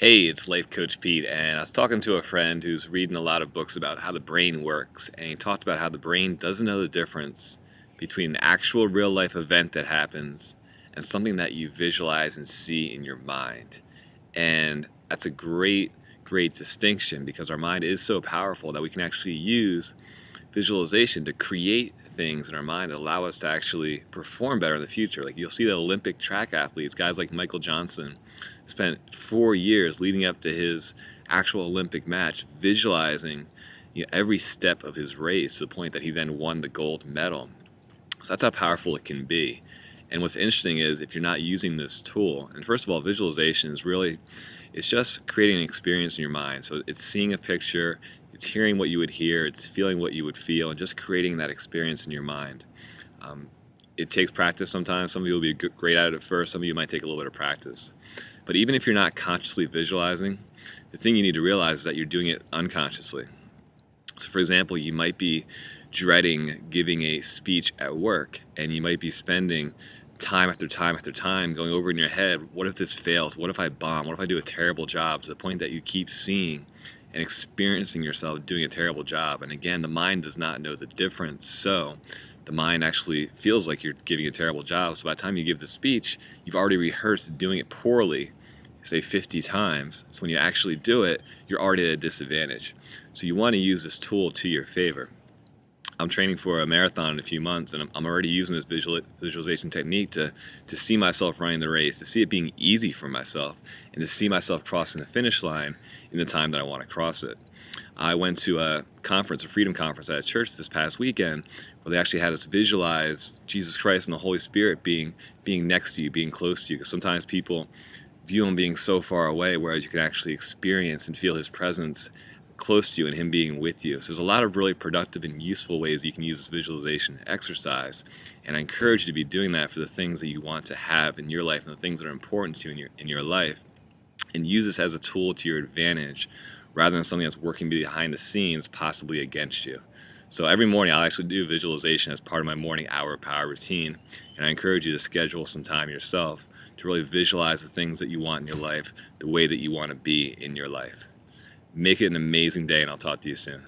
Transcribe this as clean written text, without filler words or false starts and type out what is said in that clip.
Hey, it's Life Coach Pete, and I was talking to a friend who's reading a lot of books about how the brain works, and he talked about how the brain doesn't know the difference between an actual real life event that happens and something that you visualize and see in your mind. And that's a great distinction because our mind is so powerful that we can actually use visualization to create things in our mind that allow us to actually perform better in the future. Like you'll see that Olympic track athletes, guys like Michael Johnson, spent 4 years leading up to his actual Olympic match visualizing every step of his race to the point that he then won the gold medal. So that's how powerful it can be. And what's interesting is if you're not using this tool, and first of all, visualization is really, it's just creating an experience in your mind. So it's seeing a picture, it's hearing what you would hear, it's feeling what you would feel, and just creating that experience in your mind. It takes practice sometimes. Some of you will be great at it at first, some of you might take a little bit of practice. But even if you're not consciously visualizing, the thing you need to realize is that you're doing it unconsciously. So for example, you might be dreading giving a speech at work, and you might be spending time after time after time going over in your head, what if this fails? What if I bomb? What if I do a terrible job? To the point that you keep seeing and experiencing yourself doing a terrible job. And again, the mind does not know the difference. So the mind actually feels like you're giving a terrible job. So by the time you give the speech, you've already rehearsed doing it poorly, say 50 times. So when you actually do it, you're already at a disadvantage. So you want to use this tool to your favor. I'm training for a marathon in a few months, and I'm already using this visualization technique to see myself running the race, to see it being easy for myself, and to see myself crossing the finish line in the time that I want to cross it. I went to a conference, a freedom conference at a church this past weekend, where they actually had us visualize Jesus Christ and the Holy Spirit being next to you, being close to you, because sometimes people view him being so far away, whereas you can actually experience and feel his presence close to you and him being with you. So there's a lot of really productive and useful ways you can use this visualization exercise, and I encourage you to be doing that for the things that you want to have in your life and the things that are important to you in your life, and use this as a tool to your advantage rather than something that's working behind the scenes, possibly against you. So every morning I'll actually do visualization as part of my morning hour power routine, and I encourage you to schedule some time yourself to really visualize the things that you want in your life the way that you want to be in your life. Make it an amazing day, and I'll talk to you soon.